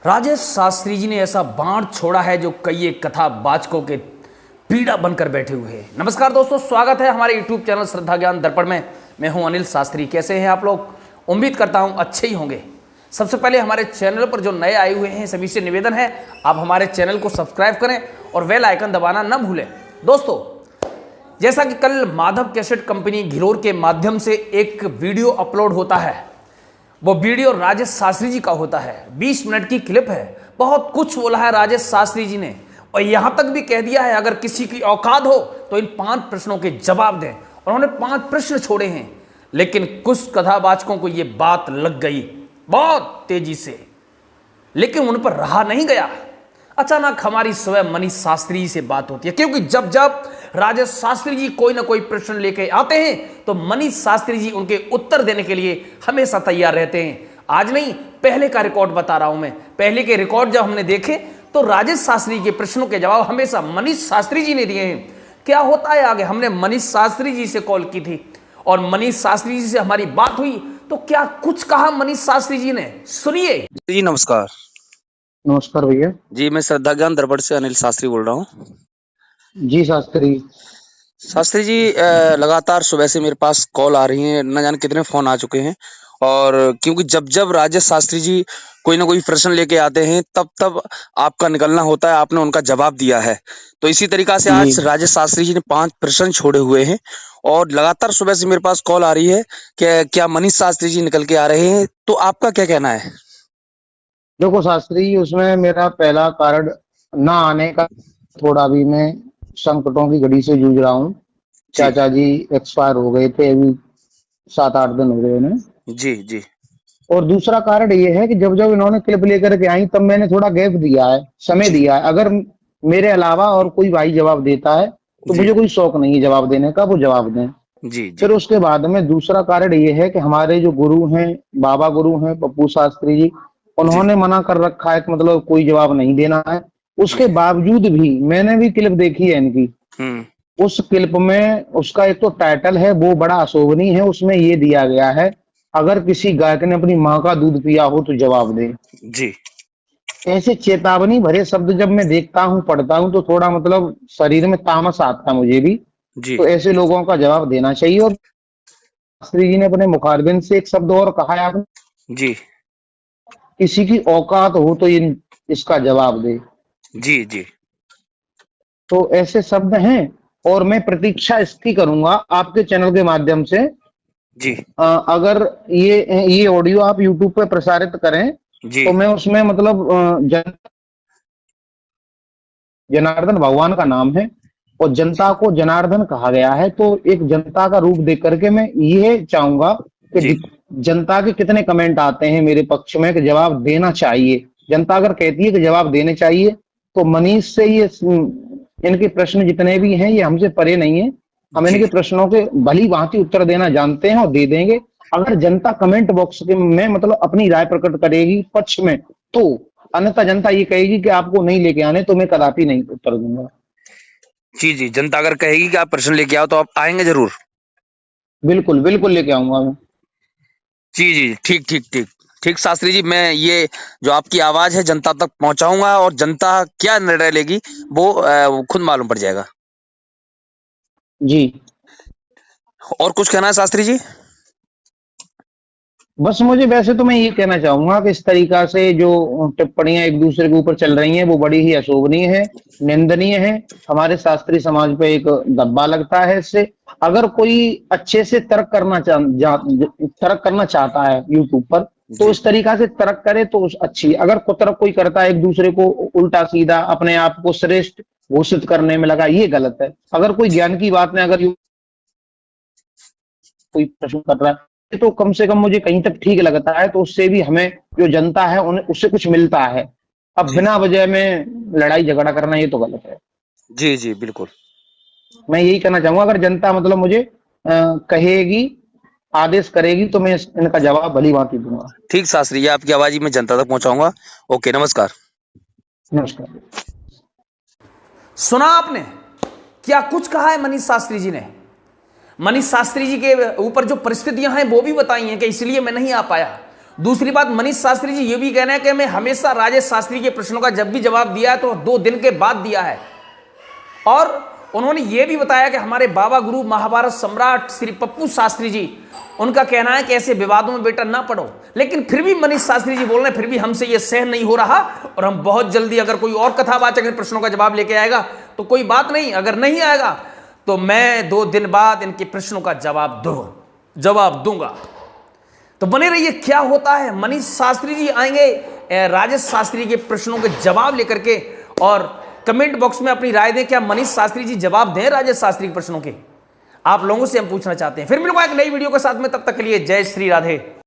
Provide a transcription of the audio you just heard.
राजेश शास्त्री जी ने ऐसा बाण छोड़ा है जो कई एक कथा वाचकों के पीड़ा बनकर बैठे हुए हैं। नमस्कार दोस्तों, स्वागत है हमारे YouTube चैनल श्रद्धा ज्ञान दर्पण में। मैं हूं अनिल शास्त्री। कैसे हैं आप लोग? उम्मीद करता हूं अच्छे ही होंगे। सबसे पहले हमारे चैनल पर जो नए आए हुए हैं सभी से निवेदन है आप हमारे चैनल को सब्सक्राइब करें और बेल आइकन दबाना न भूलें। दोस्तों, जैसा कि कल माधव कैसेट कंपनी घिरोर के माध्यम से एक वीडियो अपलोड होता है, वो वीडियो राजेश शास्त्री जी का होता है। 20 मिनट की क्लिप है। बहुत कुछ बोला है राजेश शास्त्री जी ने और यहां तक भी कह दिया है अगर किसी की औकात हो तो इन 5 प्रश्नों के जवाब दें। और उन्होंने 5 प्रश्न छोड़े हैं, लेकिन कुछ कथावाचकों को यह बात लग गई बहुत तेजी से, लेकिन उन पर रहा नहीं गया। अचानक हमारी स्वयं मनीष शास्त्री जी से बात होती है, क्योंकि जब जब राजेश शास्त्री जी कोई ना कोई प्रश्न लेके आते हैं तो मनीष शास्त्री जी उनके उत्तर देने के लिए हमेशा तैयार रहते हैं। आज नहीं, पहले का रिकॉर्ड बता रहा हूं मैं। पहले के रिकॉर्ड जब हमने देखे तो राजेश शास्त्री के प्रश्नों के जवाब हमेशा मनीष शास्त्री जी ने दिए हैं। क्या होता है आगे, हमने मनीष शास्त्री जी से कॉल की थी और मनीष शास्त्री जी से हमारी बात हुई तो क्या कुछ कहा मनीष शास्त्री जी ने, सुनिए जी। नमस्कार। नमस्कार भैया जी, मैं श्रद्धा ज्ञान दर्पण से अनिल शास्त्री बोल रहा हूँ। जी। शास्त्री जी, लगातार सुबह से मेरे पास कॉल आ रही है, न जाने कितने फोन आ चुके हैं। और क्योंकि जब जब राजेश शास्त्री जी कोई ना कोई प्रश्न लेके आते हैं तब तब आपका निकलना होता है, आपने उनका जवाब दिया है। तो इसी तरीका से आज राजेश शास्त्री जी ने 5 प्रश्न छोड़े हुए हैं और लगातार सुबह से मेरे पास कॉल आ रही है कि क्या मनीष शास्त्री जी निकल के आ रहे हैं। तो आपका क्या कहना है? देखो शास्त्री, उसमें मेरा पहला कारण ना आने का, थोड़ा भी मैं संकटों की घड़ी से जूझ रहा हूँ। चाचा जी एक्सपायर हो गए थे, अभी 7-8 दिन हो गए उन्हें। जी जी। और दूसरा कारण ये है कि जब जब इन्होंने क्लिप लेकर के आई तब मैंने थोड़ा गैप दिया है, समय दिया है। अगर मेरे अलावा और कोई भाई जवाब देता है तो मुझे कोई शौक नहीं है जवाब देने का, वो जवाब दें। जी। फिर उसके बाद में दूसरा कारण ये है कि हमारे जो गुरु हैं, बाबा गुरु हैं पप्पू शास्त्री जी, उन्होंने मना कर रखा है कि मतलब कोई जवाब नहीं देना है। उसके बावजूद भी मैंने भी क्लिप देखी है इनकी। उस क्लिप में उसका एक तो टाइटल है वो बड़ा अशोभनीय है, उसमें ये दिया गया है अगर किसी गायक ने अपनी माँ का दूध पिया हो तो जवाब दे। जी। ऐसे चेतावनी भरे शब्द जब मैं देखता हूँ, पढ़ता हूँ तो थोड़ा मतलब शरीर में तामस आता है मुझे भी। तो ऐसे लोगों का जवाब देना चाहिए। और शास्त्री जी ने अपने मुखारबिंद से एक शब्द और कहा है आपने जी, किसी की औकात हो तो इसका जवाब दे। जी जी। तो ऐसे शब्द हैं और मैं प्रतीक्षा इसकी करूंगा आपके चैनल के माध्यम से। जी। अगर ये ऑडियो आप यूट्यूब पे प्रसारित करें तो मैं उसमें मतलब जनार्दन भगवान का नाम है और जनता को जनार्दन कहा गया है, तो एक जनता का रूप देख करके मैं ये चाहूंगा कि जनता के कितने कमेंट आते हैं मेरे पक्ष में कि जवाब देना चाहिए। जनता अगर कहती है कि जवाब देने चाहिए तो मनीष से ये इनके प्रश्न जितने भी हैं ये हमसे परे नहीं है। हम इनके प्रश्नों के भली भांति उत्तर देना जानते हैं और दे देंगे। अगर जनता कमेंट बॉक्स में मतलब अपनी राय प्रकट करेगी पक्ष में, तो अन्यथा जनता ये कहेगी कि आपको नहीं लेके आने तो मैं कदापि नहीं उत्तर दूंगा। जी जी। जनता अगर कहेगी कि आप प्रश्न लेके आओ तो आप आएंगे जरूर? बिल्कुल बिल्कुल लेके आऊंगा मैं। जी जी, ठीक ठीक ठीक ठीक शास्त्री जी, मैं ये जो आपकी आवाज है जनता तक पहुंचाऊंगा और जनता क्या निर्णय लेगी वो खुद मालूम पड़ जाएगा। जी। और कुछ कहना है शास्त्री जी? बस मुझे वैसे तो मैं ये कहना चाहूंगा कि इस तरीका से जो टिप्पणियां एक दूसरे के ऊपर चल रही हैं वो बड़ी ही अशोभनीय है, निंदनीय है। हमारे शास्त्रीय समाज पे एक धब्बा लगता है इससे। अगर कोई अच्छे से तर्क करना चाहता है यूट्यूब पर तो इस तरीका से तर्क करे तो अच्छी। अगर कुतर्क कोई करता है एक दूसरे को उल्टा सीधा अपने आप को श्रेष्ठ घोषित करने में लगा, ये गलत है। अगर कोई ज्ञान की बात में अगर कोई प्रश्न कर रहा है तो कम से कम मुझे कहीं तक ठीक लगता है, तो उससे भी हमें जो जनता है उन्हें उससे कुछ मिलता है। अब बिना वजह में लड़ाई झगड़ा करना ये तो गलत है। जी जी बिल्कुल। मैं यही कहना चाहूंगा अगर जनता मतलब मुझे कहेगी, आदेश करेगी तो मैं इनका जवाब भली भांति दूंगा। ठीक शास्त्री जी, आपकी आवाज ही मैं जनता तक पहुंचाऊंगा। ओके, नमस्कार। नमस्कार। सुना आपने क्या कुछ कहा है मनीष शास्त्री जी ने? मनीष शास्त्री जी के ऊपर जो परिस्थितियां हैं वो भी बताई हैं कि इसलिए मैं नहीं आ पाया। दूसरी बात, मनीष शास्त्री जी ये भी कहना है कि मैं हमेशा राजेश शास्त्री के प्रश्नों का जब भी जवाब दिया है तो 2 दिन के बाद दिया है। और उन्होंने ये भी बताया कि हमारे बाबा गुरु महाभारत सम्राट श्री पप्पू शास्त्री जी, उनका कहना है कि ऐसे विवादों में बेटा ना पड़ो। लेकिन फिर भी मनीष शास्त्री जी बोल रहे हैं फिर भी हमसे ये सहन नहीं हो रहा और हम बहुत जल्दी, अगर कोई और कथावाचक इन प्रश्नों का जवाब लेके आएगा तो कोई बात नहीं, अगर नहीं आएगा तो मैं 2 दिन बाद इनके प्रश्नों का जवाब दूंगा। तो बने रहिए, क्या होता है। मनीष शास्त्री जी आएंगे राजेश शास्त्री के प्रश्नों के जवाब लेकर के, और कमेंट बॉक्स में अपनी राय दें, क्या मनीष शास्त्री जी जवाब दें राजेश शास्त्री के प्रश्नों के? आप लोगों से हम पूछना चाहते हैं। फिर मिलूंगा एक नई वीडियो के साथ में, तब तक के लिए जय श्री राधे।